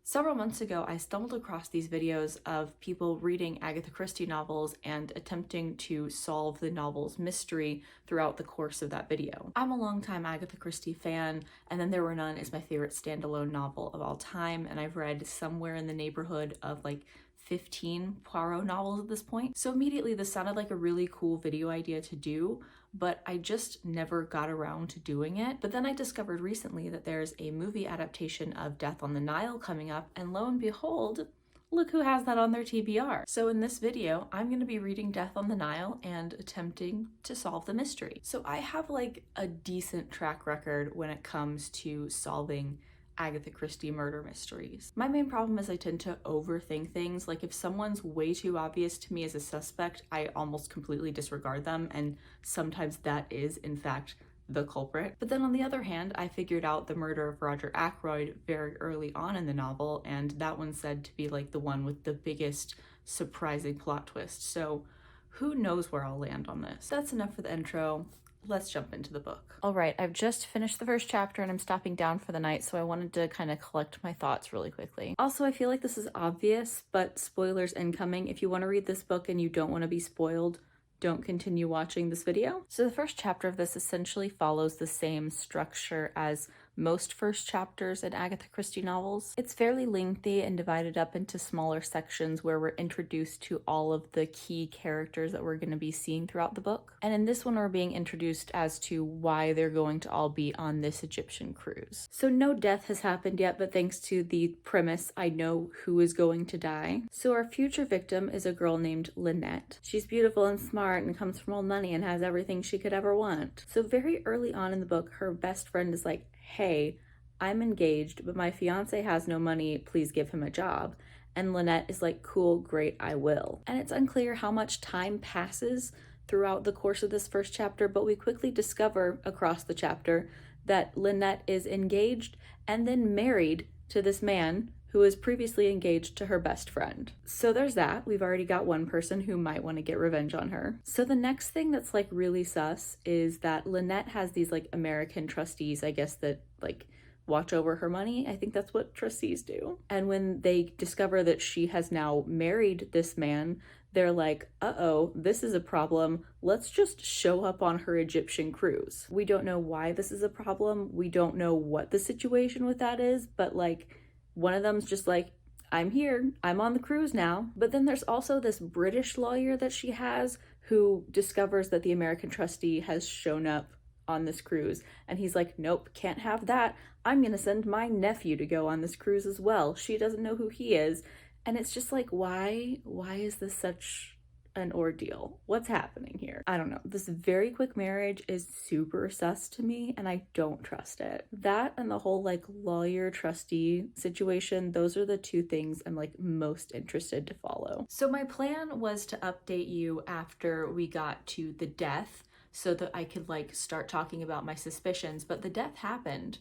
Several months ago, I stumbled across these videos of people reading Agatha Christie novels and attempting to solve the novel's mystery throughout the course of that video. I'm a longtime Agatha Christie fan, and Then There Were None is my favorite standalone novel of all time, and I've read somewhere in the neighborhood of like 15 Poirot novels at this point. So immediately this sounded like a really cool video idea to do, but I just never got around to doing it. But then I discovered recently that there's a movie adaptation of Death on the Nile coming up, and lo and behold, look who has that on their TBR. So in this video, I'm going to be reading Death on the Nile and attempting to solve the mystery. So I have like a decent track record when it comes to solving Agatha Christie murder mysteries. My main problem is I tend to overthink things. Like if someone's way too obvious to me as a suspect, I almost completely disregard them, and sometimes that is in fact the culprit. But then on the other hand, I figured out the murder of Roger Ackroyd very early on in the novel, and that one's said to be like the one with the biggest surprising plot twist. So who knows where I'll land on this. That's enough for the intro. Let's jump into the book. All right, I've just finished the first chapter and I'm stopping down for the night, so I wanted to kind of collect my thoughts really quickly. Also, I feel like this is obvious, but spoilers incoming. If you want to read this book and you don't want to be spoiled, don't continue watching this video. So the first chapter of this essentially follows the same structure as most first chapters in Agatha Christie novels. It's fairly lengthy and divided up into smaller sections where we're introduced to all of the key characters that we're going to be seeing throughout the book. And in this one, we're being introduced as to why they're going to all be on this Egyptian cruise. So no death has happened yet, but thanks to the premise, I know who is going to die. So our future victim is a girl named Lynette. She's beautiful and smart and comes from old money and has everything she could ever want. So very early on in the book, her best friend is like, hey, I'm engaged, but my fiance has no money, please give him a job. And Lynette is like, cool, great, I will. And it's unclear how much time passes throughout the course of this first chapter, but we quickly discover across the chapter that Lynette is engaged and then married to this man who was previously engaged to her best friend. So there's that. We've already got one person who might want to get revenge on her. So the next thing that's like really sus is that Lynette has these like American trustees, I guess, that like watch over her money. I think that's what trustees do. And when they discover that she has now married this man, they're like, uh-oh, this is a problem. Let's just show up on her Egyptian cruise. We don't know why this is a problem. We don't know what the situation with that is, but like, one of them's just like, I'm here, I'm on the cruise now. But then there's also this British lawyer that she has who discovers that the American trustee has shown up on this cruise. And he's like, nope, can't have that. I'm gonna send my nephew to go on this cruise as well. She doesn't know who he is. And it's just like, why is this such an ordeal? What's happening here? I don't know. This very quick marriage is super sus to me and I don't trust it. That and the whole like lawyer trustee situation, those are the two things I'm like most interested to follow. So my plan was to update you after we got to the death so that I could like start talking about my suspicions, but the death happened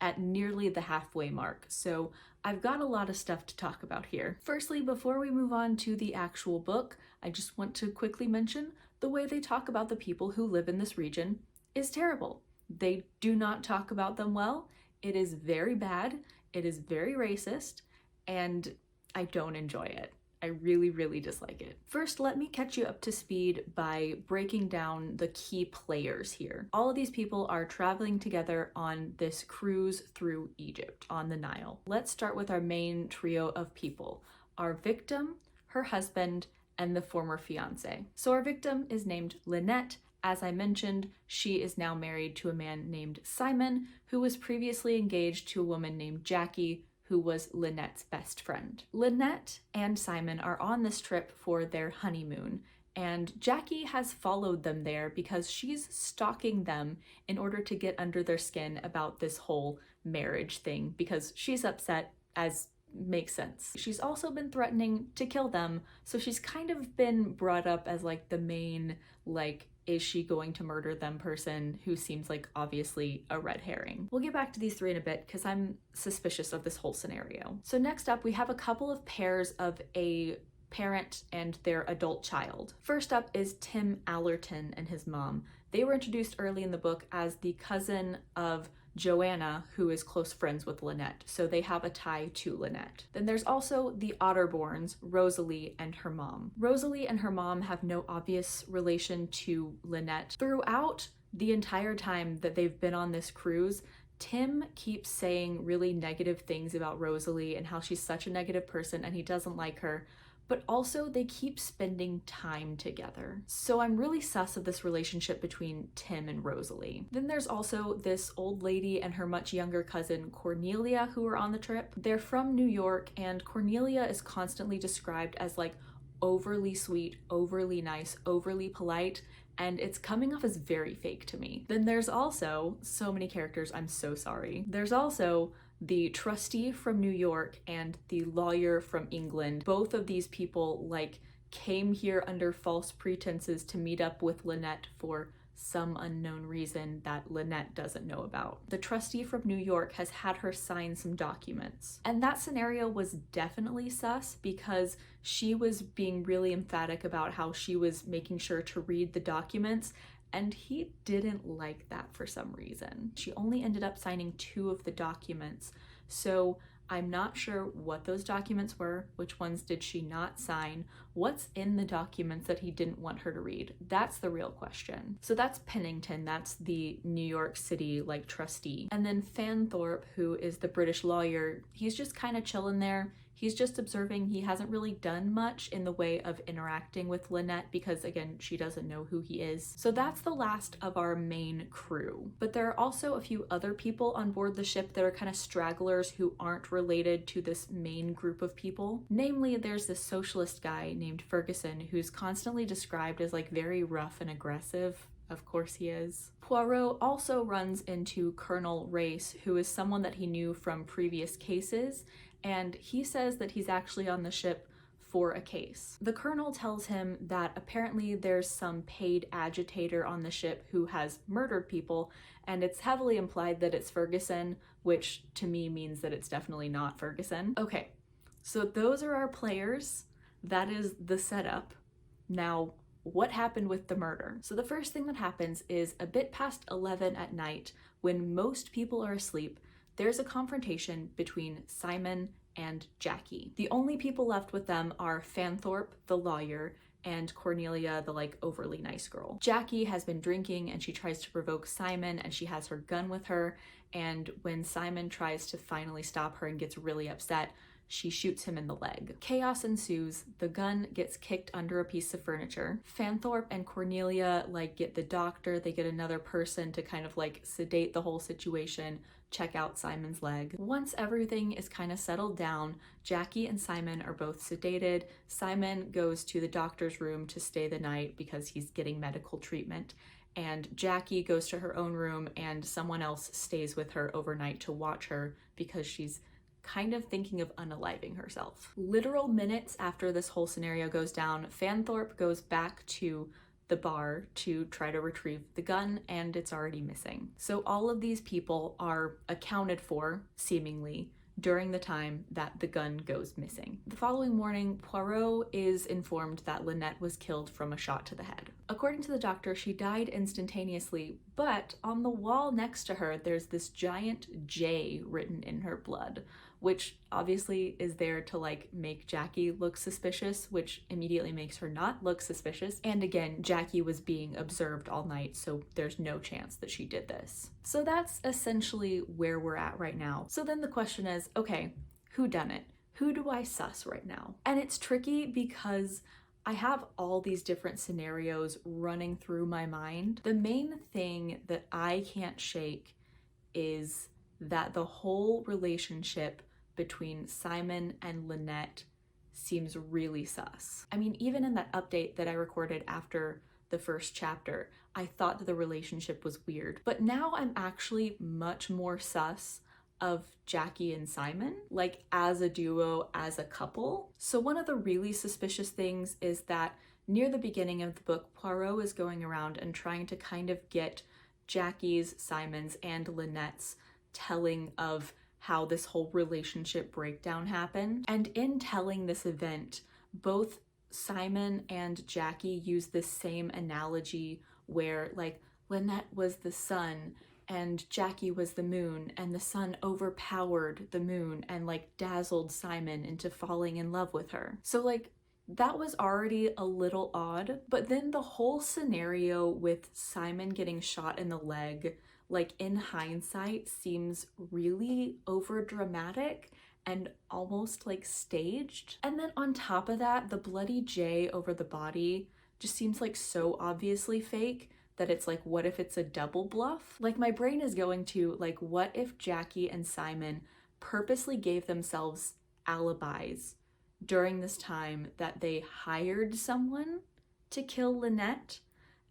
at nearly the halfway mark. So I've got a lot of stuff to talk about here. Firstly, before we move on to the actual book, I just want to quickly mention the way they talk about the people who live in this region is terrible. They do not talk about them well. It is very bad. It is very racist, and I don't enjoy it. I really, really dislike it. First, let me catch you up to speed by breaking down the key players here. All of these people are traveling together on this cruise through Egypt on the Nile. Let's start with our main trio of people. Our victim, her husband, and the former fiance. So our victim is named Lynette. As I mentioned, she is now married to a man named Simon, who was previously engaged to a woman named Jackie, who was Lynette's best friend. Lynette and Simon are on this trip for their honeymoon, and Jackie has followed them there because she's stalking them in order to get under their skin about this whole marriage thing because she's upset, as makes sense. She's also been threatening to kill them, so she's kind of been brought up as like the main, like, is she going to murder them person who seems like obviously a red herring. We'll get back to these three in a bit because I'm suspicious of this whole scenario. So next up, we have a couple of pairs of a parent and their adult child. First up is Tim Allerton and his mom. They were introduced early in the book as the cousin of Joanna, who is close friends with Lynette, so they have a tie to Lynette. Then there's also the Otterborns, Rosalie and her mom. Rosalie and her mom have no obvious relation to Lynette. Throughout the entire time that they've been on this cruise, Tim keeps saying really negative things about Rosalie and how she's such a negative person and he doesn't like her, but also they keep spending time together. So I'm really sus of this relationship between Tim and Rosalie. Then there's also this old lady and her much younger cousin Cornelia who are on the trip. They're from New York, and Cornelia is constantly described as like overly sweet, overly nice, overly polite, and it's coming off as very fake to me. Then there's also, so many characters, I'm so sorry. There's also the trustee from New York and the lawyer from England. Both of these people like came here under false pretenses to meet up with Lynette for some unknown reason that Lynette doesn't know about. The trustee from New York has had her sign some documents. And that scenario was definitely sus because she was being really emphatic about how she was making sure to read the documents, and he didn't like that for some reason. She only ended up signing 2 of the documents, so I'm not sure what those documents were, which ones did she not sign, what's in the documents that he didn't want her to read. That's the real question. So that's Pennington, that's the New York City like trustee. And then Fanthorpe, who is the British lawyer, he's just kind of chilling there. He's just observing. He hasn't really done much in the way of interacting with Lynette because, again, she doesn't know who he is. So that's the last of our main crew. But there are also a few other people on board the ship that are kind of stragglers who aren't related to this main group of people. Namely, there's this socialist guy named Ferguson who's constantly described as like very rough and aggressive. Of course he is. Poirot also runs into Colonel Race, who is someone that he knew from previous cases, and he says that he's actually on the ship for a case. The colonel tells him that apparently there's some paid agitator on the ship who has murdered people, and it's heavily implied that it's Ferguson, which to me means that it's definitely not Ferguson. Okay, so those are our players. That is the setup. Now, what happened with the murder? So the first thing that happens is a bit past 11 at night, when most people are asleep, there's a confrontation between Simon and Jackie. The only people left with them are Fanthorpe, the lawyer, and Cornelia, the like overly nice girl. Jackie has been drinking and she tries to provoke Simon, and she has her gun with her, and when Simon tries to finally stop her and gets really upset, she shoots him in the leg. Chaos ensues. The gun gets kicked under a piece of furniture. Fanthorpe and Cornelia like get the doctor. They get another person to kind of like sedate the whole situation, check out Simon's leg. Once everything is kind of settled down, Jackie and Simon are both sedated. Simon goes to the doctor's room to stay the night because he's getting medical treatment. And Jackie goes to her own room, and someone else stays with her overnight to watch her because she's kind of thinking of unaliving herself. Literal minutes after this whole scenario goes down, Fanthorpe goes back to the bar to try to retrieve the gun, and it's already missing. So all of these people are accounted for, seemingly, during the time that the gun goes missing. The following morning, Poirot is informed that Lynette was killed from a shot to the head. According to the doctor, she died instantaneously, but on the wall next to her, there's this giant J written in her blood, which obviously is there to like make Jackie look suspicious, which immediately makes her not look suspicious. And again, Jackie was being observed all night, so there's no chance that she did this. So that's essentially where we're at right now. So then the question is, okay, who done it? Who do I sus right now? And it's tricky because I have all these different scenarios running through my mind. The main thing that I can't shake is that the whole relationship between Simon and Lynette seems really sus. I mean, even in that update that I recorded after the first chapter, I thought that the relationship was weird. But now I'm actually much more sus of Jackie and Simon, like as a duo, as a couple. So one of the really suspicious things is that near the beginning of the book, Poirot is going around and trying to kind of get Jackie's, Simon's, and Lynette's telling of how this whole relationship breakdown happened. And in telling this event, both Simon and Jackie use this same analogy where like Lynette was the sun and Jackie was the moon, and the sun overpowered the moon and like dazzled Simon into falling in love with her. So like that was already a little odd, but then the whole scenario with Simon getting shot in the leg, like in hindsight, seems really over dramatic and almost like staged. And then on top of that, the bloody J over the body just seems like so obviously fake that it's like, what if it's a double bluff? Like my brain is going to like, what if Jackie and Simon purposely gave themselves alibis during this time that they hired someone to kill Lynette,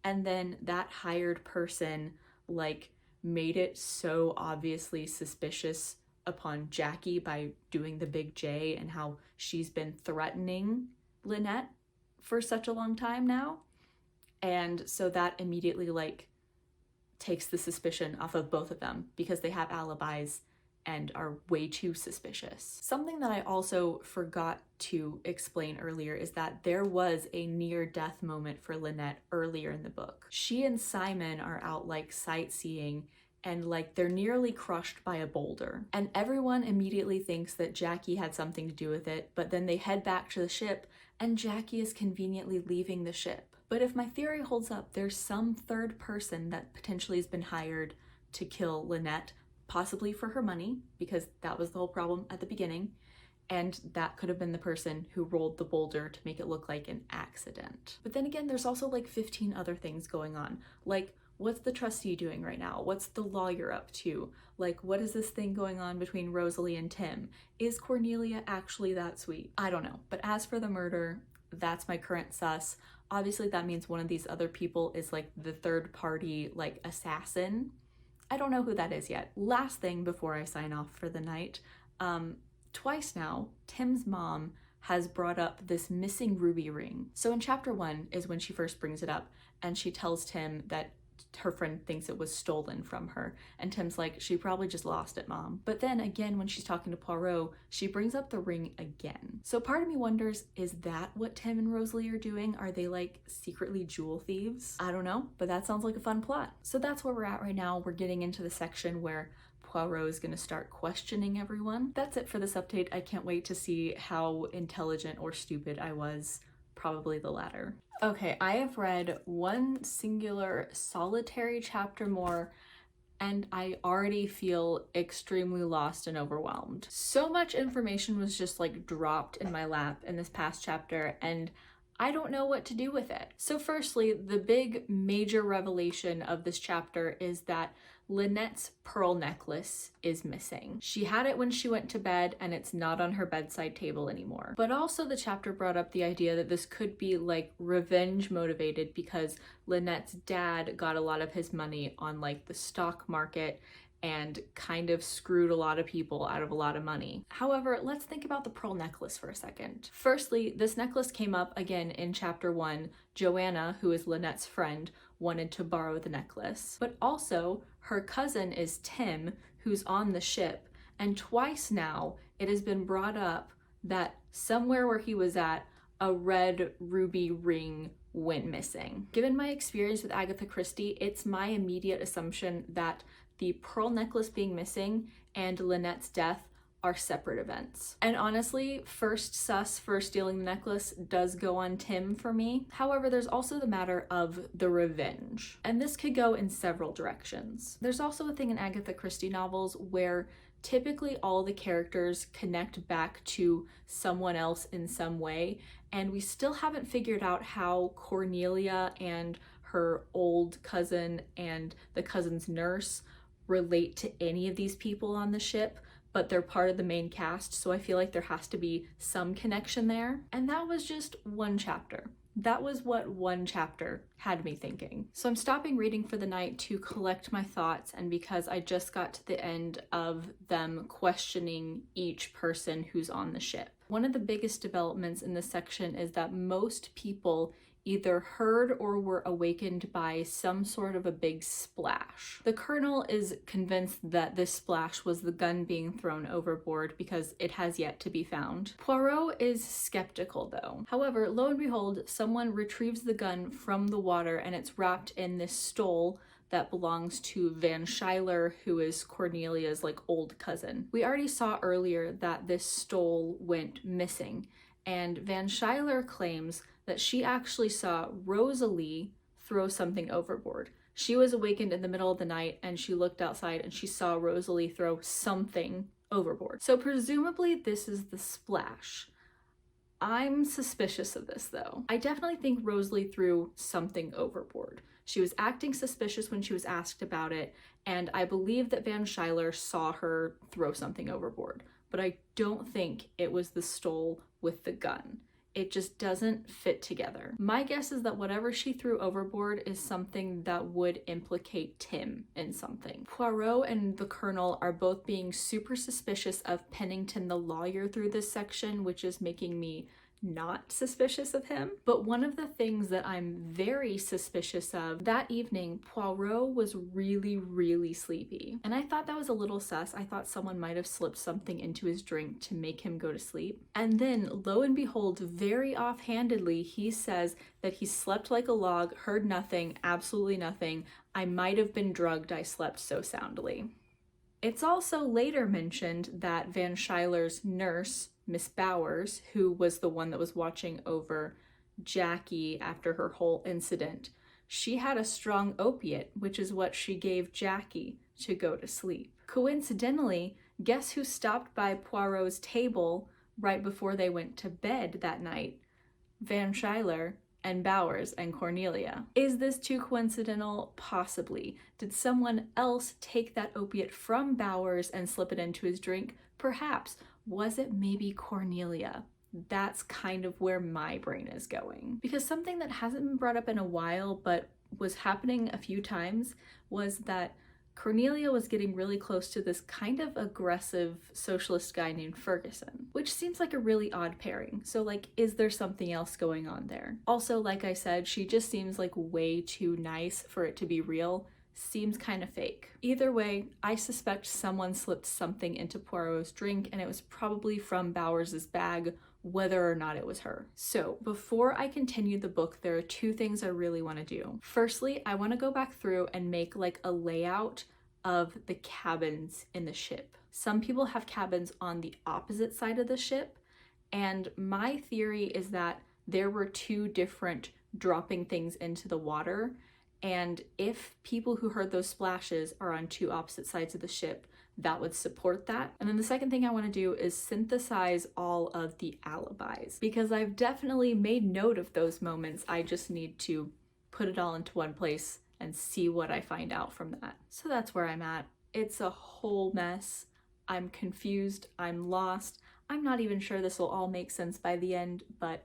and then that hired person like made it so obviously suspicious upon Jackie by doing the big J and how she's been threatening Lynette for such a long time now. And so that immediately like takes the suspicion off of both of them because they have alibis and are way too suspicious. Something that I also forgot to explain earlier is that there was a near-death moment for Lynette earlier in the book. She and Simon are out like sightseeing and like they're nearly crushed by a boulder. And everyone immediately thinks that Jackie had something to do with it, but then they head back to the ship and Jackie is conveniently leaving the ship. But if my theory holds up, there's some third person that potentially has been hired to kill Lynette, possibly for her money, because that was the whole problem at the beginning, and that could have been the person who rolled the boulder to make it look like an accident. But then again, there's also like 15 other things going on. Like, what's the trustee doing right now? What's the lawyer up to? Like, what is this thing going on between Rosalie and Tim? Is Cornelia actually that sweet? I don't know. But as for the murder, that's my current sus. Obviously, that means one of these other people is like the third party, like assassin. I don't know who that is yet. Last thing before I sign off for the night, twice now, Tim's mom has brought up this missing ruby ring. So in chapter 1 is when she first brings it up, and she tells Tim that her friend thinks it was stolen from her, and Tim's like, she probably just lost it, Mom. But then again, when she's talking to Poirot, she brings up the ring again. So part of me wonders, is that what Tim and Rosalie are doing? Are they like secretly jewel thieves? I don't know, but that sounds like a fun plot. So that's where we're at right now. We're getting into the section where Poirot is gonna start questioning everyone. That's it for this update. I can't wait to see how intelligent or stupid I was. Probably the latter. Okay, I have read one singular solitary chapter more, and I already feel extremely lost and overwhelmed. So much information was just like dropped in my lap in this past chapter, and I don't know what to do with it. So firstly, the big major revelation of this chapter is that Lynette's pearl necklace is missing. She had it when she went to bed and it's not on her bedside table anymore. But also the chapter brought up the idea that this could be like revenge motivated because Lynette's dad got a lot of his money on like the stock market and kind of screwed a lot of people out of a lot of money. However, let's think about the pearl necklace for a second. Firstly, this necklace came up again in chapter 1. Joanna, who is Lynette's friend, wanted to borrow the necklace. But also, her cousin is Tim, who's on the ship, and twice now it has been brought up that somewhere where he was at, a red ruby ring went missing. Given my experience with Agatha Christie, it's my immediate assumption that the pearl necklace being missing and Lynette's death are separate events. And honestly, first sus for stealing the necklace does go on Tim for me. However, there's also the matter of the revenge. And this could go in several directions. There's also a thing in Agatha Christie novels where typically all the characters connect back to someone else in some way, and we still haven't figured out how Cornelia and her old cousin and the cousin's nurse relate to any of these people on the ship, but they're part of the main cast, so I feel like there has to be some connection there. And that was just one chapter. That was what one chapter had me thinking. So I'm stopping reading for the night to collect my thoughts, and because I just got to the end of them questioning each person who's on the ship. One of the biggest developments in this section is that most people either heard or were awakened by some sort of a big splash. The Colonel is convinced that this splash was the gun being thrown overboard because it has yet to be found. Poirot is skeptical though. However, lo and behold, someone retrieves the gun from the water and it's wrapped in this stole that belongs to Van Schuyler, who is Cornelia's like old cousin. We already saw earlier that this stole went missing, and Van Schuyler claims that she actually saw Rosalie throw something overboard. She was awakened in the middle of the night and she looked outside and she saw Rosalie throw something overboard. So presumably this is the splash. I'm suspicious of this though. I definitely think Rosalie threw something overboard. She was acting suspicious when she was asked about it, and I believe that Van Schuyler saw her throw something overboard, but I don't think it was the stole with the gun. It just doesn't fit together. My guess is that whatever she threw overboard is something that would implicate Tim in something. Poirot and the Colonel are both being super suspicious of Pennington the lawyer through this section, which is making me not suspicious of him. But one of the things that I'm very suspicious of, that evening, Poirot was really sleepy. And I thought that was a little sus. I thought someone might have slipped something into his drink to make him go to sleep. And then, lo and behold, very offhandedly, he says that he slept like a log, heard nothing, absolutely nothing. I might have been drugged, I slept so soundly. It's also later mentioned that Van Schuyler's nurse, Miss Bowers, who was the one that was watching over Jackie after her whole incident, she had a strong opiate, which is what she gave Jackie to go to sleep. Coincidentally, guess who stopped by Poirot's table right before they went to bed that night? Van Schuyler and Bowers and Cornelia. Is this too coincidental? Possibly. Did someone else take that opiate from Bowers and slip it into his drink? Perhaps. Was it maybe Cornelia? That's kind of where my brain is going. Because something that hasn't been brought up in a while but was happening a few times was that Cornelia was getting really close to this kind of aggressive socialist guy named Ferguson, which seems like a really odd pairing. So like, is there something else going on there? Also, like I said, she just seems like way too nice for it to be real. Seems kind of fake. Either way, I suspect someone slipped something into Poirot's drink and it was probably from Bowers's bag, whether or not it was her. So before I continue the book, there are two things I really want to do. Firstly, I want to go back through and make like a layout of the cabins in the ship. Some people have cabins on the opposite side of the ship, and my theory is that there were two different dropping things into the water, and if people who heard those splashes are on two opposite sides of the ship, that would support that. And then the second thing I want to do is synthesize all of the alibis, because I've definitely made note of those moments. I just need to put it all into one place and see what I find out from that. So that's where I'm at. It's a whole mess. I'm confused, I'm lost. I'm not even sure this will all make sense by the end, but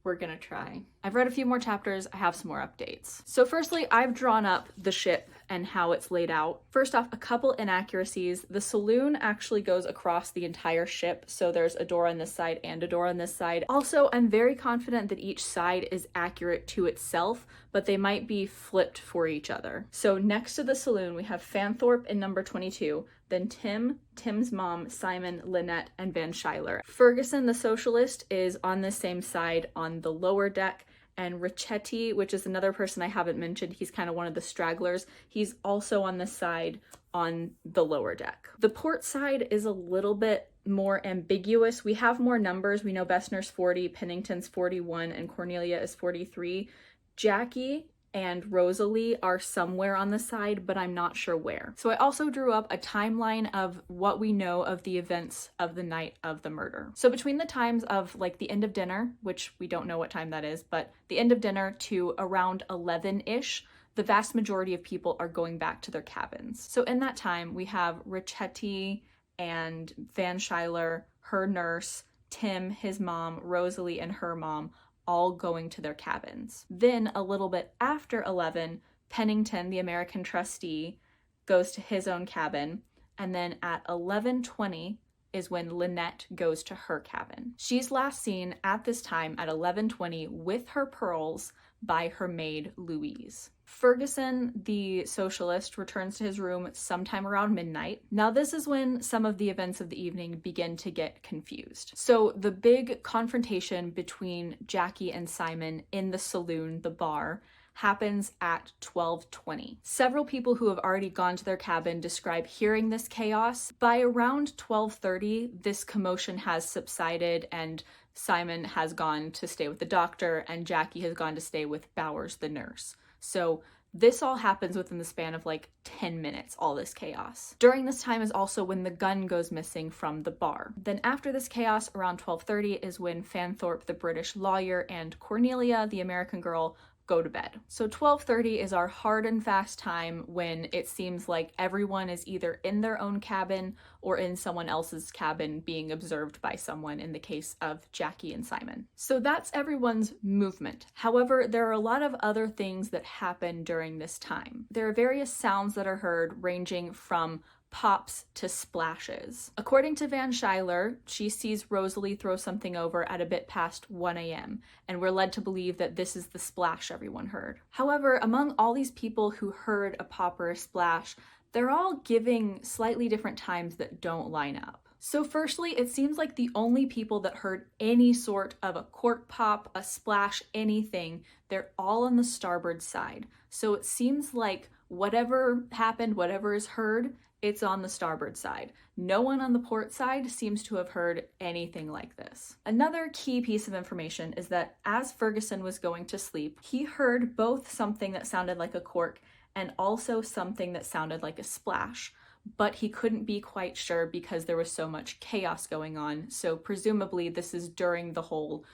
we're gonna try. I've read a few more chapters, I have some more updates. So firstly, I've drawn up the ship and how it's laid out. First off, a couple inaccuracies. The saloon actually goes across the entire ship, so there's a door on this side and a door on this side. Also, I'm very confident that each side is accurate to itself, but they might be flipped for each other. So next to the saloon, we have Fanthorpe in number 22, then Tim, Tim's mom, Simon, Lynette, and Van Schuyler. Ferguson, the socialist, is on the same side on the lower deck, and Ricchetti, which is another person I haven't mentioned, he's kind of one of the stragglers, he's also on the side on the lower deck. The port side is a little bit more ambiguous. We have more numbers. We know Bessner's 40, Pennington's 41, and Cornelia is 43. Jackie and Rosalie are somewhere on the side, but I'm not sure where. So I also drew up a timeline of what we know of the events of the night of the murder. So between the times of like the end of dinner, which we don't know what time that is, but the end of dinner to around 11-ish, the vast majority of people are going back to their cabins. So in that time, we have Ricchetti and Van Schuyler, her nurse, Tim, his mom, Rosalie, and her mom, all going to their cabins. Then a little bit after 11, Pennington, the American trustee, goes to his own cabin. And then at 11:20 is when Lynette goes to her cabin. She's last seen at this time at 11:20 with her pearls by her maid Louise. Ferguson, the socialist, returns to his room sometime around midnight. Now this is when some of the events of the evening begin to get confused. So the big confrontation between Jackie and Simon in the saloon, the bar, happens at 12:20. Several people who have already gone to their cabin describe hearing this chaos. By around 12:30, this commotion has subsided and Simon has gone to stay with the doctor and Jackie has gone to stay with Bowers, the nurse. So this all happens within the span of like 10 minutes, all this chaos. During this time is also when the gun goes missing from the bar. Then after this chaos, around 12:30 is when Fanthorpe, the British lawyer, and Cornelia, the American girl, go to bed. So 12:30 is our hard and fast time when it seems like everyone is either in their own cabin or in someone else's cabin being observed by someone, in the case of Jackie and Simon. So that's everyone's movement. However, there are a lot of other things that happen during this time. There are various sounds that are heard ranging from pops to splashes. According to Van Schuyler, she sees Rosalie throw something over at a bit past 1 a.m., and we're led to believe that this is the splash everyone heard. However, among all these people who heard a pop or a splash, they're all giving slightly different times that don't line up. So firstly, it seems like the only people that heard any sort of a cork pop, a splash, anything, they're all on the starboard side. So it seems like whatever happened, whatever is heard, it's on the starboard side. No one on the port side seems to have heard anything like this. Another key piece of information is that as Ferguson was going to sleep, he heard both something that sounded like a cork and also something that sounded like a splash, but he couldn't be quite sure because there was so much chaos going on. So presumably this is during the whole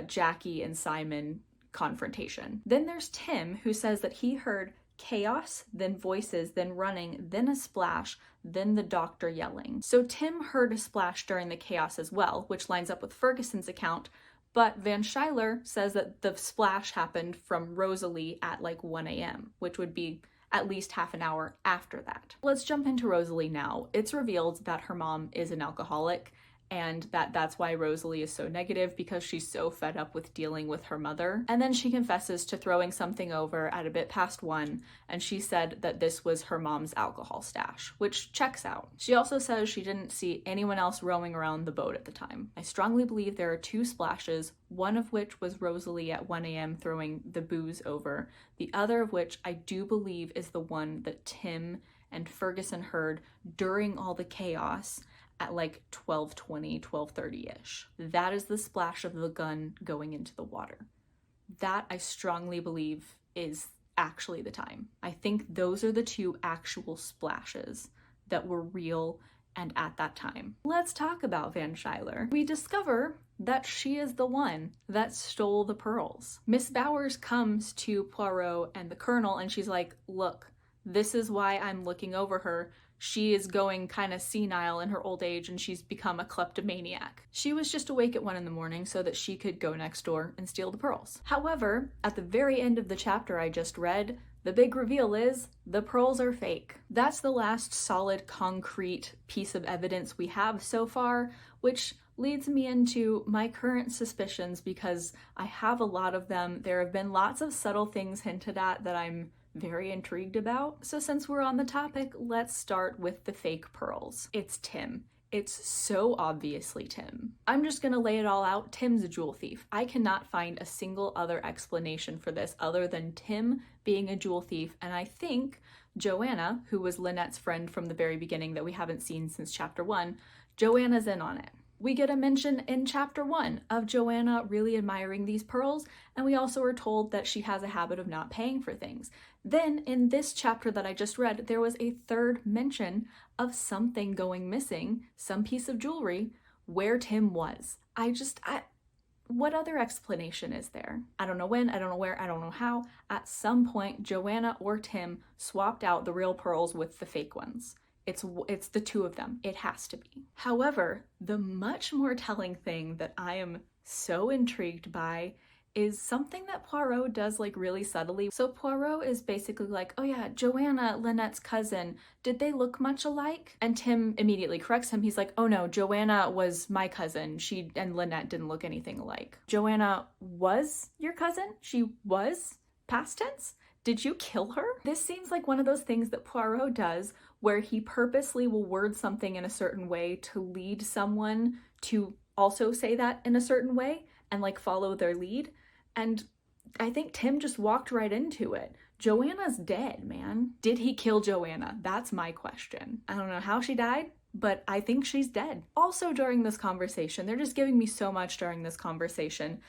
Jackie and Simon confrontation. Then there's Tim, who says that he heard chaos, then voices, then running, then a splash, then the doctor yelling. So Tim heard a splash during the chaos as well, which lines up with Ferguson's account, but Van Schuyler says that the splash happened from Rosalie at like 1 a.m., which would be at least half an hour after that. Let's jump into Rosalie now. It's revealed that her mom is an alcoholic, and that's why Rosalie is so negative, because she's so fed up with dealing with her mother. And then she confesses to throwing something over at a bit past 1, and she said that this was her mom's alcohol stash, which checks out. She also says she didn't see anyone else roaming around the boat at the time. I strongly believe there are 2 splashes, one of which was Rosalie at 1 a.m. throwing the booze over, the other of which I do believe is the one that Tim and Ferguson heard during all the chaos at like 12:20, 12:30-ish. That is the splash of the gun going into the water. That, I strongly believe, is actually the time. I think those are the 2 actual splashes that were real and at that time. Let's talk about Van Schuyler. We discover that she is the one that stole the pearls. Miss Bowers comes to Poirot and the Colonel and she's like, look, this is why I'm looking over her. She is going kind of senile in her old age and she's become a kleptomaniac. She was just awake at 1 a.m. so that she could go next door and steal the pearls. However, at the very end of the chapter I just read, the big reveal is the pearls are fake. That's the last solid, concrete piece of evidence we have so far, which leads me into my current suspicions because I have a lot of them. There have been lots of subtle things hinted at that I'm very intrigued about. So since we're on the topic, let's start with the fake pearls. It's Tim. It's so obviously Tim. I'm just gonna lay it all out. Tim's a jewel thief. I cannot find a single other explanation for this other than Tim being a jewel thief, and I think Joanna, who was Lynette's friend from the very beginning that we haven't seen since chapter 1, Joanna's in on it. We get a mention in chapter 1 of Joanna really admiring these pearls, and we also are told that she has a habit of not paying for things. Then in this chapter that I just read, there was a 3rd mention of something going missing, some piece of jewelry, where Tim was. What other explanation is there? I don't know when, I don't know where, I don't know how. At some point, Joanna or Tim swapped out the real pearls with the fake ones. It's the 2 of them. It has to be. However, the much more telling thing that I am so intrigued by is something that Poirot does like really subtly. So Poirot is basically like, oh yeah, Joanna, Lynette's cousin, did they look much alike? And Tim immediately corrects him. He's like, oh no, Joanna was my cousin. She and Lynette didn't look anything alike. Joanna was your cousin? She was? Past tense? Did you kill her? This seems like one of those things that Poirot does where he purposely will word something in a certain way to lead someone to also say that in a certain way and like follow their lead. And I think Tim just walked right into it. Joanna's dead, man. Did he kill Joanna? That's my question. I don't know how she died, but I think she's dead. Also during this conversation, they're just giving me so much during this conversation.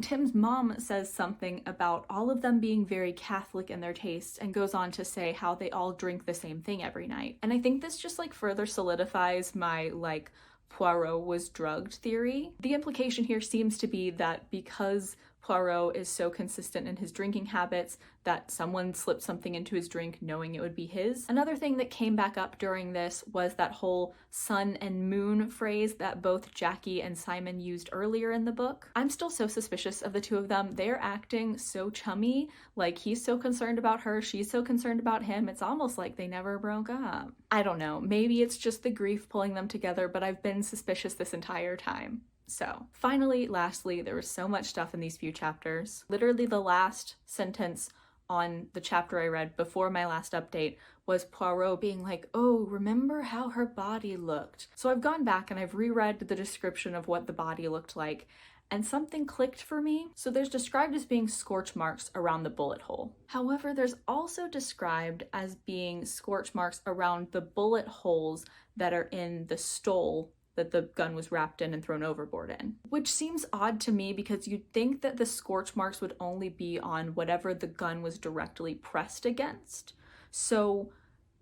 Tim's mom says something about all of them being very Catholic in their tastes and goes on to say how they all drink the same thing every night. And I think this just like further solidifies my like Poirot was drugged theory. The implication here seems to be that because Poirot is so consistent in his drinking habits that someone slipped something into his drink knowing it would be his. Another thing that came back up during this was that whole sun and moon phrase that both Jackie and Simon used earlier in the book. I'm still so suspicious of the two of them. They're acting so chummy, like he's so concerned about her, she's so concerned about him. It's almost like they never broke up. I don't know, maybe it's just the grief pulling them together, but I've been suspicious this entire time. So, finally, lastly, there was so much stuff in these few chapters. Literally the last sentence on the chapter I read before my last update was Poirot being like, oh, remember how her body looked? So I've gone back and I've reread the description of what the body looked like, and something clicked for me. So there's described as being scorch marks around the bullet hole. However, there's also described as being scorch marks around the bullet holes that are in the stole that the gun was wrapped in and thrown overboard in. Which seems odd to me because you'd think that the scorch marks would only be on whatever the gun was directly pressed against. So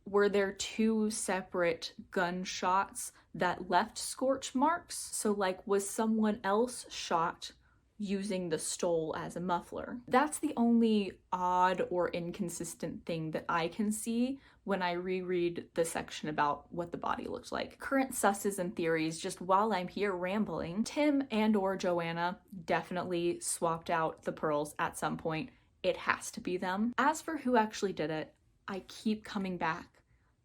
were there two separate gunshots that left scorch marks? So like, was someone else shot using the stole as a muffler? That's the only odd or inconsistent thing that I can see when I reread the section about what the body looked like. Current susses and theories, just while I'm here rambling, Tim and or Joanna definitely swapped out the pearls at some point. It has to be them. As for who actually did it, I keep coming back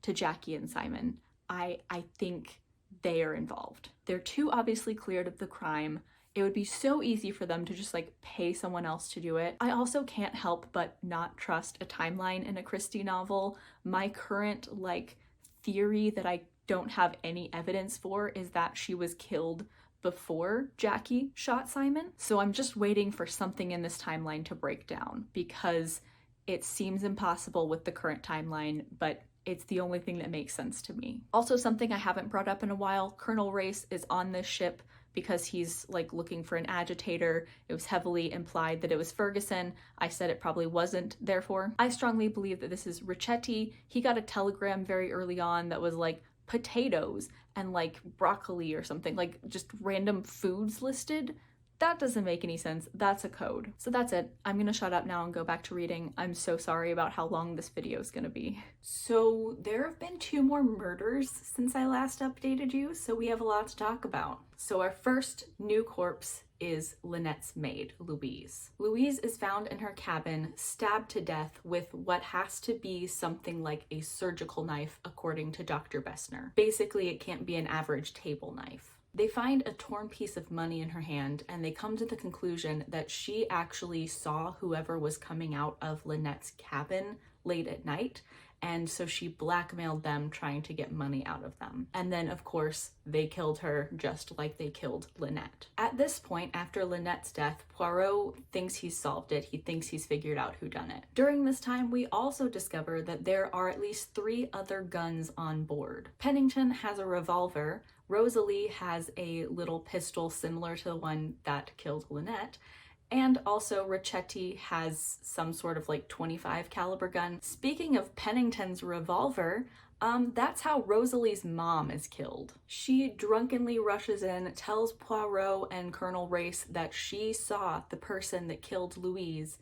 to Jackie and Simon. I think they are involved. They're too obviously cleared of the crime. It would be so easy for them to just like pay someone else to do it. I also can't help but not trust a timeline in a Christie novel. My current like theory that I don't have any evidence for is that she was killed before Jackie shot Simon. So I'm just waiting for something in this timeline to break down because it seems impossible with the current timeline, but it's the only thing that makes sense to me. Also, something I haven't brought up in a while, Colonel Race is on this ship because he's like looking for an agitator. It was heavily implied that it was Ferguson. I said it probably wasn't, therefore. I strongly believe that this is Ricchetti. He got a telegram very early on that was like potatoes and like broccoli or something, like just random foods listed. That doesn't make any sense. That's a code. So that's it. I'm gonna shut up now and go back to reading. I'm so sorry about how long this video is gonna be. So there have been 2 more murders since I last updated you, so we have a lot to talk about. So our first new corpse is Lynette's maid, Louise. Louise is found in her cabin, stabbed to death with what has to be something like a surgical knife, according to Dr. Bessner. Basically, it can't be an average table knife. They find a torn piece of money in her hand, and they come to the conclusion that she actually saw whoever was coming out of Lynette's cabin late at night, and so she blackmailed them trying to get money out of them. And then, of course, they killed her just like they killed Lynette. At this point, after Lynette's death, Poirot thinks he's solved it. He thinks he's figured out who done it. During this time, we also discover that there are at least 3 other guns on board. Pennington has a revolver, Rosalie has a little pistol similar to the one that killed Lynette, and also Ricchetti has some sort of like 25 caliber gun. Speaking of Pennington's revolver, that's how Rosalie's mom is killed. She drunkenly rushes in, tells Poirot and Colonel Race that she saw the person that killed Louise,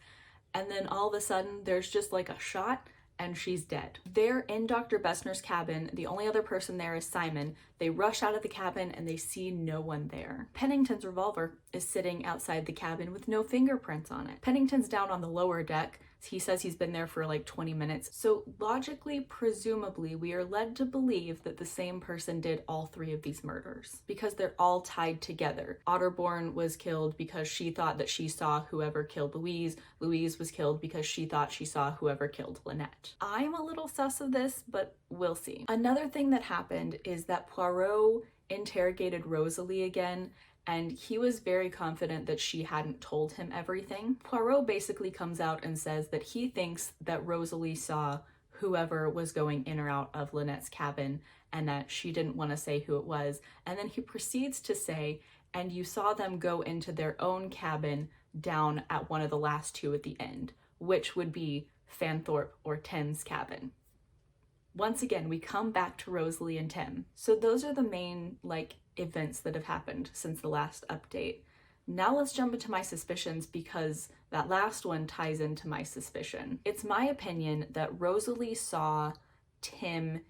and then all of a sudden there's just like a shot and she's dead. They're in Dr. Bessner's cabin. The only other person there is Simon. They rush out of the cabin and they see no one there. Pennington's revolver is sitting outside the cabin with no fingerprints on it. Pennington's down on the lower deck. He says he's been there for like 20 minutes. So logically, presumably, we are led to believe that the same person did all 3 of these murders because they're all tied together. Otterborn was killed because she thought that she saw whoever killed Louise. Louise was killed because she thought she saw whoever killed Lynette. I'm a little sus of this, but we'll see. Another thing that happened is that Poirot interrogated Rosalie again, and he was very confident that she hadn't told him everything. Poirot basically comes out and says that he thinks that Rosalie saw whoever was going in or out of Lynette's cabin and that she didn't want to say who it was. And then he proceeds to say, and you saw them go into their own cabin down at one of the last two at the end, which would be Fanthorpe or Tim's cabin. Once again, we come back to Rosalie and Tim. So those are the main, events that have happened since the last update. Now let's jump into my suspicions, because that last one ties into my suspicion. It's my opinion that Rosalie saw Tim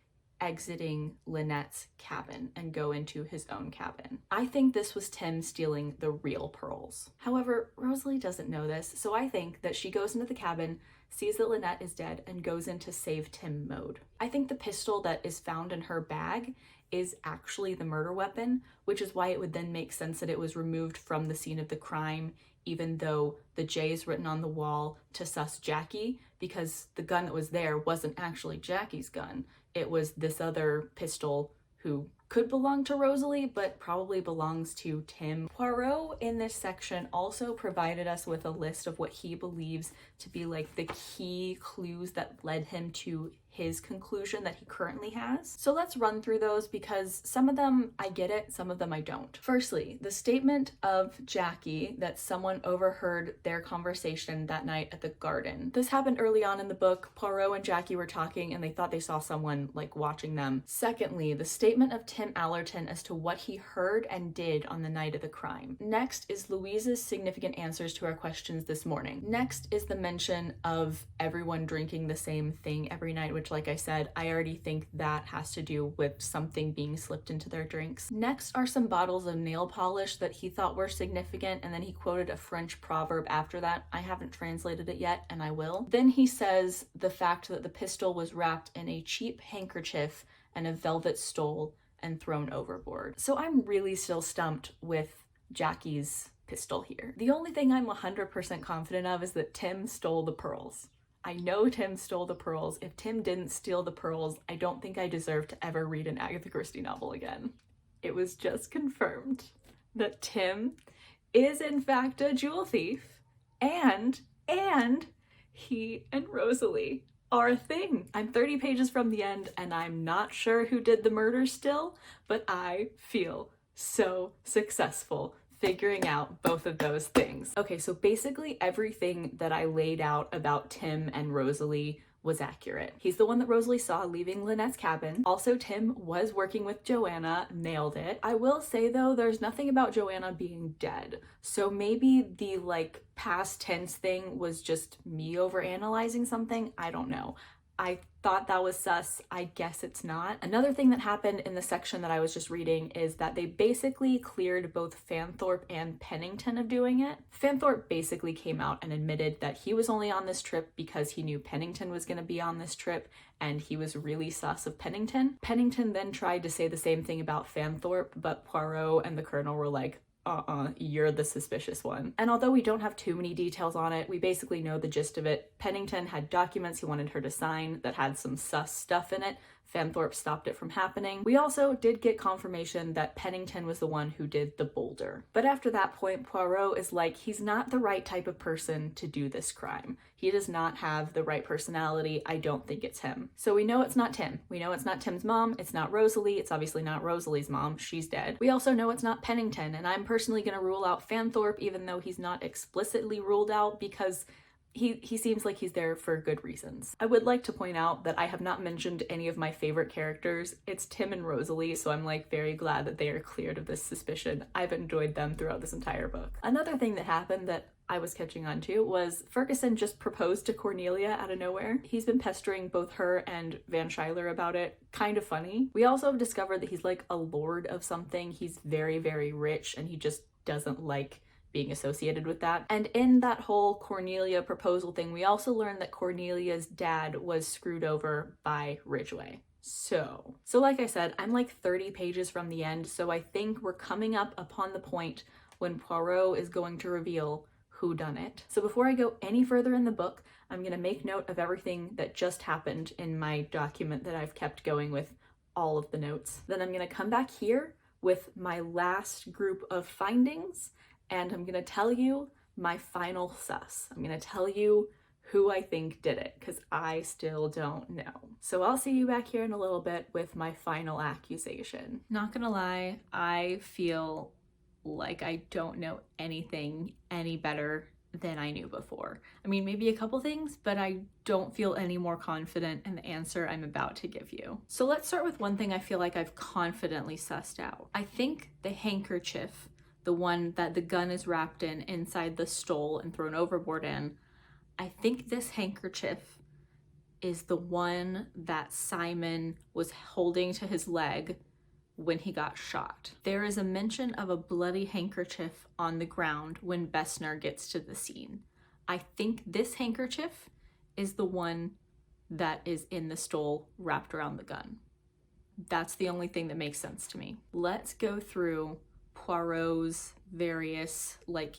exiting Lynette's cabin and go into his own cabin. I think this was Tim stealing the real pearls. However, Rosalie doesn't know this, so I think that she goes into the cabin, sees that Lynette is dead, and goes into save Tim mode. I think the pistol that is found in her bag is actually the murder weapon, which is why it would then make sense that it was removed from the scene of the crime, even though the J is written on the wall to sus Jackie, because the gun that was there wasn't actually Jackie's gun. It was this other pistol who could belong to Rosalie, but probably belongs to Tim. Poirot in this section also provided us with a list of what he believes to be the key clues that led him to his conclusion that he currently has. So let's run through those, because some of them I get it, some of them I don't. Firstly, the statement of Jackie that someone overheard their conversation that night at the garden. This happened early on in the book. Poirot and Jackie were talking and they thought they saw someone watching them. Secondly, the statement of Tim Allerton as to what he heard and did on the night of the crime. Next is Louise's significant answers to our questions this morning. Next is the mention of everyone drinking the same thing every night, which, like I said, I already think that has to do with something being slipped into their drinks. Next are some bottles of nail polish that he thought were significant, and then he quoted a French proverb after that. I haven't translated it yet, and I will. Then he says the fact that the pistol was wrapped in a cheap handkerchief and a velvet stole and thrown overboard. So I'm really still stumped with Jackie's pistol here. The only thing I'm 100% confident of is that Tim stole the pearls. I know Tim stole the pearls. If Tim didn't steal the pearls, I don't think I deserve to ever read an Agatha Christie novel again. It was just confirmed that Tim is in fact a jewel thief, and he and Rosalie are a thing. I'm 30 pages from the end and I'm not sure who did the murder still, but I feel so successful figuring out both of those things. Okay, so basically everything that I laid out about Tim and Rosalie was accurate. He's the one that Rosalie saw leaving Lynette's cabin. Also, Tim was working with Joanna, nailed it. I will say though, there's nothing about Joanna being dead. So maybe the past tense thing was just me overanalyzing something. I don't know. I thought that was sus. I guess it's not. Another thing that happened in the section that I was just reading is that they basically cleared both Fanthorpe and Pennington of doing it. Fanthorpe basically came out and admitted that he was only on this trip because he knew Pennington was going to be on this trip and he was really sus of Pennington. Pennington then tried to say the same thing about Fanthorpe, but Poirot and the Colonel were like, you're the suspicious one. And although we don't have too many details on it, we basically know the gist of it. Pennington had documents he wanted her to sign that had some sus stuff in it. Fanthorpe stopped it from happening. We also did get confirmation that Pennington was the one who did the boulder. But after that point, Poirot is like, he's not the right type of person to do this crime. He does not have the right personality. I don't think it's him. So we know it's not Tim. We know it's not Tim's mom. It's not Rosalie. It's obviously not Rosalie's mom. She's dead. We also know it's not Pennington, and I'm personally going to rule out Fanthorpe, even though he's not explicitly ruled out, because he seems like he's there for good reasons. I would like to point out that I have not mentioned any of my favorite characters. It's Tim and Rosalie, so I'm very glad that they are cleared of this suspicion. I've enjoyed them throughout this entire book. Another thing that happened that I was catching on to was Ferguson just proposed to Cornelia out of nowhere. He's been pestering both her and Van Schuyler about it. Kind of funny. We also have discovered that he's a lord of something. He's very, very rich, and he just doesn't like being associated with that. And in that whole Cornelia proposal thing, we also learned that Cornelia's dad was screwed over by Ridgway. So like I said, I'm 30 pages from the end, so I think we're coming up upon the point when Poirot is going to reveal who done it. So before I go any further in the book, I'm going to make note of everything that just happened in my document that I've kept going with all of the notes. Then I'm going to come back here, with my last group of findings, and I'm gonna tell you my final sus. I'm gonna tell you who I think did it, because I still don't know. So I'll see you back here in a little bit with my final accusation. Not gonna lie, I feel like I don't know anything any better than I knew before. I mean, maybe a couple things, but I don't feel any more confident in the answer I'm about to give you. So let's start with one thing I feel like I've confidently sussed out. I think the handkerchief, the one that the gun is wrapped in inside the stole and thrown overboard in, I think this handkerchief is the one that Simon was holding to his leg when he got shot. There is a mention of a bloody handkerchief on the ground when Bessner gets to the scene. I think this handkerchief is the one that is in the stole wrapped around the gun. That's the only thing that makes sense to me. Let's go through Poirot's various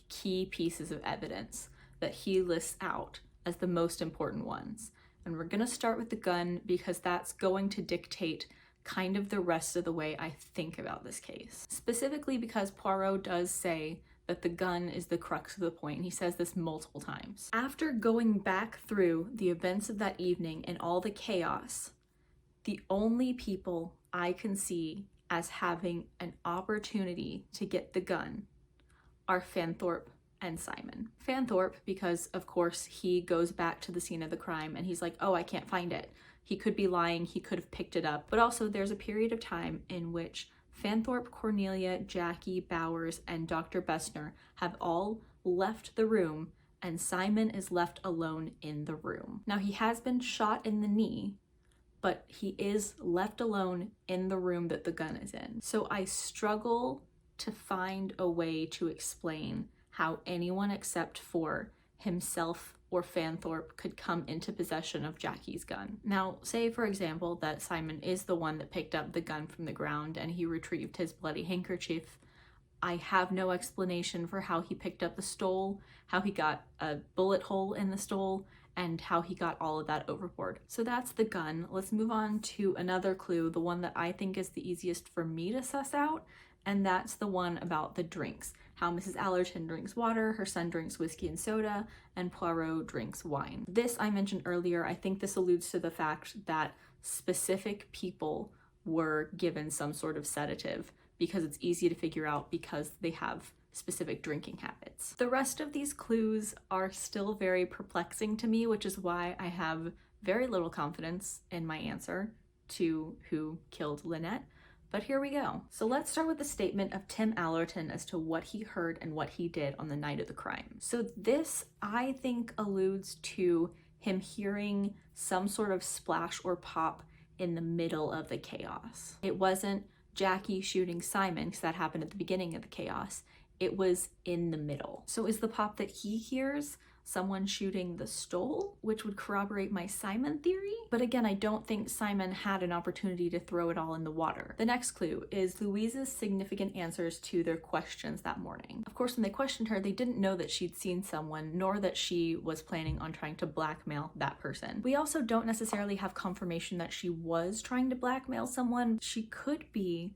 key pieces of evidence that he lists out as the most important ones. And we're gonna start with the gun because that's going to dictate kind of the rest of the way I think about this case. Specifically because Poirot does say that the gun is the crux of the point. He says this multiple times. After going back through the events of that evening and all the chaos, the only people I can see as having an opportunity to get the gun are Fanthorpe and Simon. Fanthorpe, because of course he goes back to the scene of the crime and he's like, oh, I can't find it. He could be lying, he could have picked it up. But also there's a period of time in which Fanthorpe, Cornelia, Jackie, Bowers, and Dr. Bessner have all left the room and Simon is left alone in the room. Now he has been shot in the knee, but he is left alone in the room that the gun is in. So I struggle to find a way to explain how anyone except for himself or Fanthorpe could come into possession of Jackie's gun. Now, say for example that Simon is the one that picked up the gun from the ground and he retrieved his bloody handkerchief. I have no explanation for how he picked up the stole, how he got a bullet hole in the stole, and how he got all of that overboard. So that's the gun. Let's move on to another clue, the one that I think is the easiest for me to suss out, and that's the one about the drinks. How Mrs. Allerton drinks water, her son drinks whiskey and soda, and Poirot drinks wine. This I mentioned earlier. I think this alludes to the fact that specific people were given some sort of sedative because it's easy to figure out because they have specific drinking habits. The rest of these clues are still very perplexing to me, which is why I have very little confidence in my answer to who killed Lynette. But here we go. So let's start with the statement of Tim Allerton as to what he heard and what he did on the night of the crime. So this, I think, alludes to him hearing some sort of splash or pop in the middle of the chaos. It wasn't Jackie shooting Simon, because that happened at the beginning of the chaos. It was in the middle. So is the pop that he hears someone shooting the stole, which would corroborate my Simon theory? But again, I don't think Simon had an opportunity to throw it all in the water. The next clue is Louise's significant answers to their questions that morning. Of course, when they questioned her, they didn't know that she'd seen someone, nor that she was planning on trying to blackmail that person. We also don't necessarily have confirmation that she was trying to blackmail someone. She could be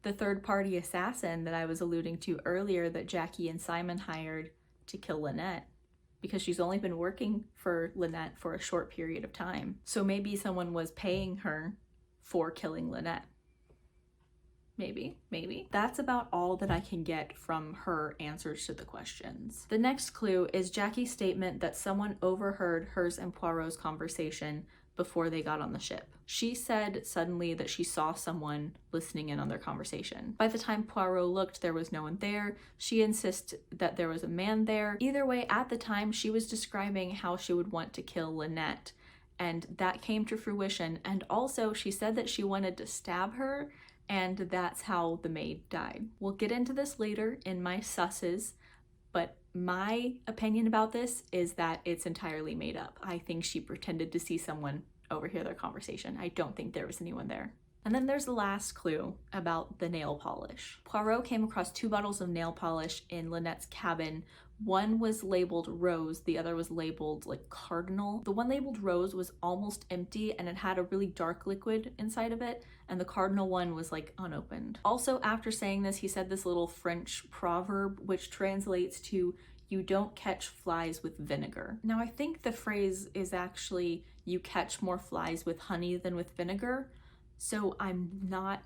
the third-party assassin that I was alluding to earlier that Jackie and Simon hired to kill Lynette, because she's only been working for Lynette for a short period of time. So maybe someone was paying her for killing Lynette. Maybe. That's about all that I can get from her answers to the questions. The next clue is Jackie's statement that someone overheard hers and Poirot's conversation before they got on the ship. She said suddenly that she saw someone listening in on their conversation. By the time Poirot looked, there was no one there. She insists that there was a man there. Either way, at the time, she was describing how she would want to kill Lynette, and that came to fruition. And also, she said that she wanted to stab her, and that's how the maid died. We'll get into this later in my susses, but my opinion about this is that it's entirely made up. I think she pretended to see someone overhear their conversation. I don't think there was anyone there. And then there's the last clue about the nail polish. Poirot came across 2 bottles of nail polish in Lynette's cabin. One was labeled Rose, the other was labeled like Cardinal. The one labeled Rose was almost empty and it had a really dark liquid inside of it, and the Cardinal one was like unopened. Also, after saying this, he said this little French proverb which translates to "you don't catch flies with vinegar." Now I think the phrase is actually "you catch more flies with honey than with vinegar," so I'm not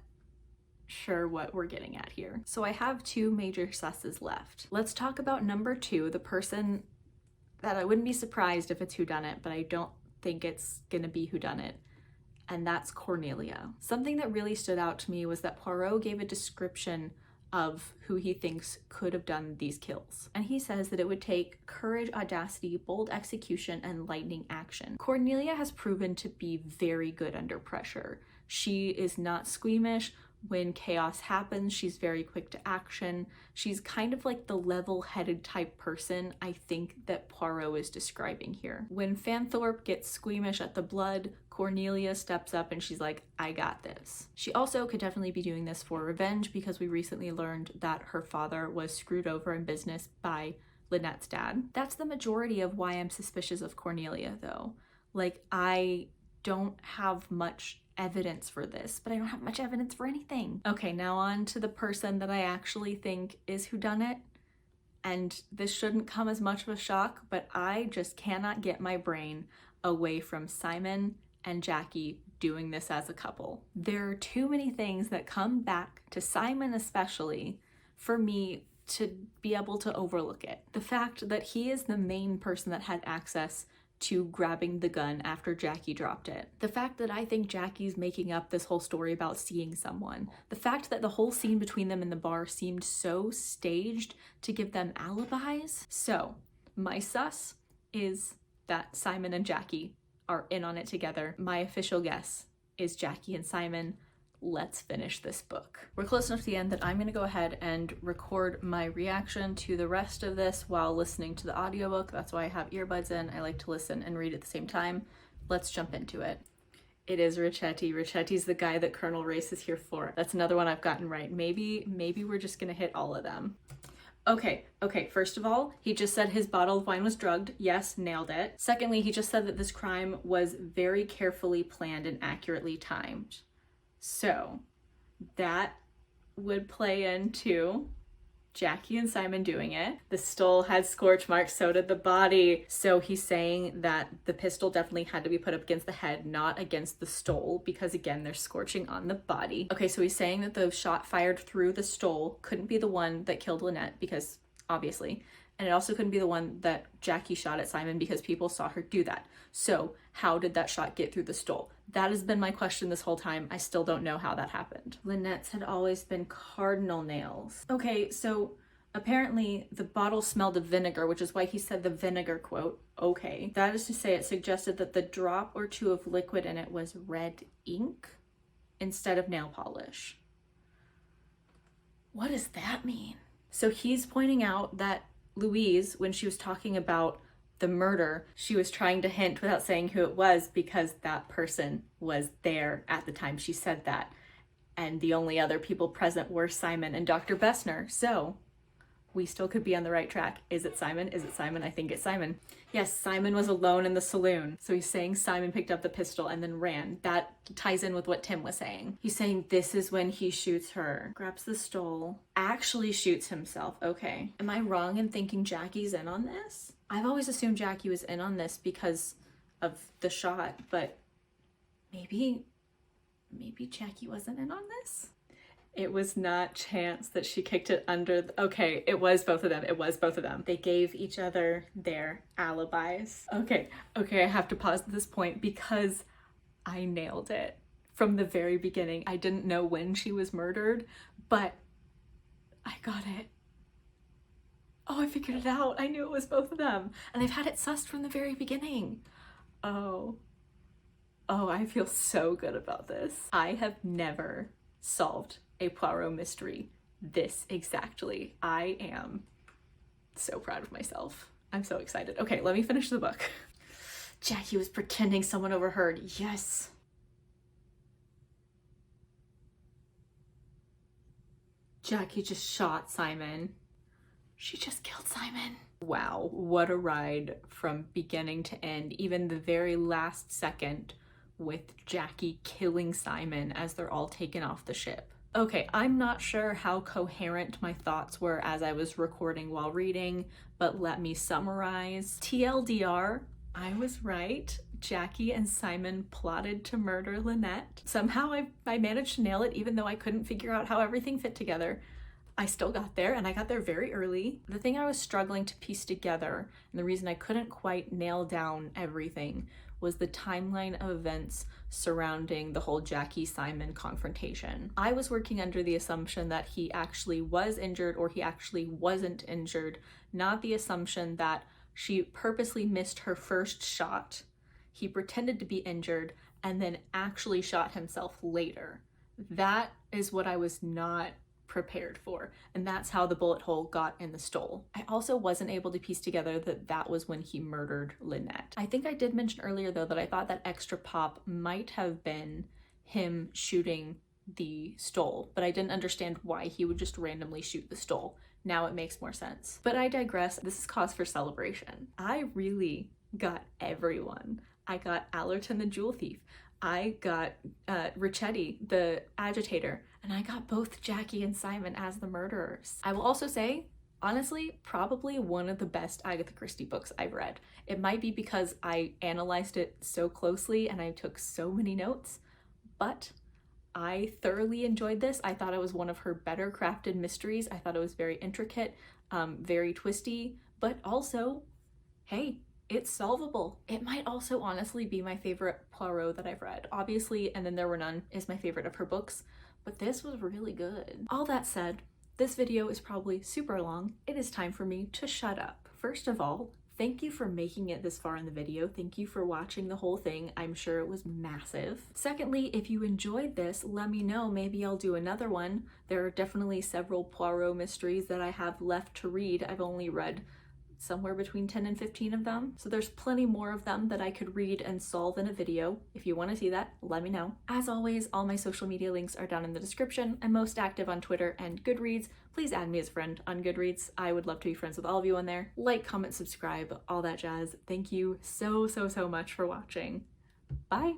sure what we're getting at here. So I have 2 major susses left. Let's talk about number 2, the person that I wouldn't be surprised if it's whodunit, but I don't think it's gonna be whodunit, and that's Cornelia. Something that really stood out to me was that Poirot gave a description of who he thinks could have done these kills. And he says that it would take courage, audacity, bold execution, and lightning action. Cornelia has proven to be very good under pressure. She is not squeamish. When chaos happens, she's very quick to action. She's kind of like the level-headed type person I think that Poirot is describing here. When Fanthorpe gets squeamish at the blood, Cornelia steps up and she's like, I got this. She also could definitely be doing this for revenge because we recently learned that her father was screwed over in business by Lynette's dad. That's the majority of why I'm suspicious of Cornelia though. Like, I don't have much evidence for this, but I don't have much evidence for anything. Okay, now on to the person that I actually think is whodunit. And this shouldn't come as much of a shock, but I just cannot get my brain away from Simon and Jackie doing this as a couple. There are too many things that come back to Simon especially for me to be able to overlook it. The fact that he is the main person that had access to grabbing the gun after Jackie dropped it. The fact that I think Jackie's making up this whole story about seeing someone. The fact that the whole scene between them in the bar seemed so staged to give them alibis. So, my sus is that Simon and Jackie are in on it together. My official guess is Jackie and Simon. Let's finish this book. We're close enough to the end that I'm gonna go ahead and record my reaction to the rest of this while listening to the audiobook. That's why I have earbuds in. I like to listen and read at the same time. Let's jump into it. It is Ricchetti. Ricchetti's the guy that Colonel Race is here for. That's another one I've gotten right. Maybe we're just gonna hit all of them. Okay, first of all, he just said his bottle of wine was drugged. Yes, nailed it. Secondly, he just said that this crime was very carefully planned and accurately timed. So that would play into Jackie and Simon doing it. The stole had scorch marks, so did the body. So he's saying that the pistol definitely had to be put up against the head, not against the stole, because again, there's scorching on the body. Okay, so he's saying that the shot fired through the stole couldn't be the one that killed Lynette, because obviously, and it also couldn't be the one that Jackie shot at Simon because people saw her do that. So how did that shot get through the stole? That has been my question this whole time. I still don't know how that happened. Lynette's had always been cardinal nails. Okay, so apparently the bottle smelled of vinegar, which is why he said the vinegar quote. Okay, that is to say it suggested that the drop or two of liquid in it was red ink instead of nail polish. What does that mean? So he's pointing out that Louise, when she was talking about the murder, she was trying to hint without saying who it was because that person was there at the time she said that. And the only other people present were Simon and Dr. Bessner. So we still could be on the right track. Is it Simon? Is it Simon? I think it's Simon. Yes, Simon was alone in the saloon. So he's saying Simon picked up the pistol and then ran. That ties in with what Tim was saying. He's saying this is when he shoots her, grabs the stole, actually shoots himself. Okay. Am I wrong in thinking Jackie's in on this? I've always assumed Jackie was in on this because of the shot, but maybe Jackie wasn't in on this? It was not chance that she kicked it under okay, it was both of them. It was both of them. They gave each other their alibis. Okay, I have to pause at this point because I nailed it from the very beginning. I didn't know when she was murdered, but I got it. Oh, I figured it out. I knew it was both of them. And they've had it sussed from the very beginning. Oh, I feel so good about this. I have never solved a Poirot mystery this exactly. I am so proud of myself. I'm so excited. Okay, let me finish the book. Jackie was pretending someone overheard. Yes. Jackie just shot Simon. She just killed Simon. Wow, what a ride from beginning to end, even the very last second with Jackie killing Simon as they're all taken off the ship. Okay, I'm not sure how coherent my thoughts were as I was recording while reading, but let me summarize. TLDR, I was right. Jackie and Simon plotted to murder Lynette. Somehow I managed to nail it, even though I couldn't figure out how everything fit together. I still got there, and I got there very early. The thing I was struggling to piece together, and the reason I couldn't quite nail down everything, was the timeline of events surrounding the whole Jackie-Simon confrontation. I was working under the assumption that he actually was injured or he actually wasn't injured, not the assumption that she purposely missed her first shot, he pretended to be injured, and then actually shot himself later. That is what I was not prepared for, and that's how the bullet hole got in the stole. I also wasn't able to piece together that that was when he murdered Lynette. I think I did mention earlier though that I thought that extra pop might have been him shooting the stole, but I didn't understand why he would just randomly shoot the stole. Now it makes more sense. But I digress. This is cause for celebration. I really got everyone. I got Allerton the jewel thief. I got Ricchetti, the agitator, and I got both Jackie and Simon as the murderers. I will also say, honestly, probably one of the best Agatha Christie books I've read. It might be because I analyzed it so closely and I took so many notes, but I thoroughly enjoyed this. I thought it was one of her better crafted mysteries. I thought it was very intricate, very twisty, but also, hey, it's solvable. It might also honestly be my favorite Poirot that I've read. Obviously, And Then There Were None is my favorite of her books, but this was really good. All that said, this video is probably super long. It is time for me to shut up. First of all, thank you for making it this far in the video. Thank you for watching the whole thing. I'm sure it was massive. Secondly, if you enjoyed this, let me know. Maybe I'll do another one. There are definitely several Poirot mysteries that I have left to read. I've only read somewhere between 10 and 15 of them. So there's plenty more of them that I could read and solve in a video. If you want to see that, let me know. As always, all my social media links are down in the description. I'm most active on Twitter and Goodreads. Please add me as a friend on Goodreads. I would love to be friends with all of you on there. Like, comment, subscribe, all that jazz. Thank you so much for watching. Bye!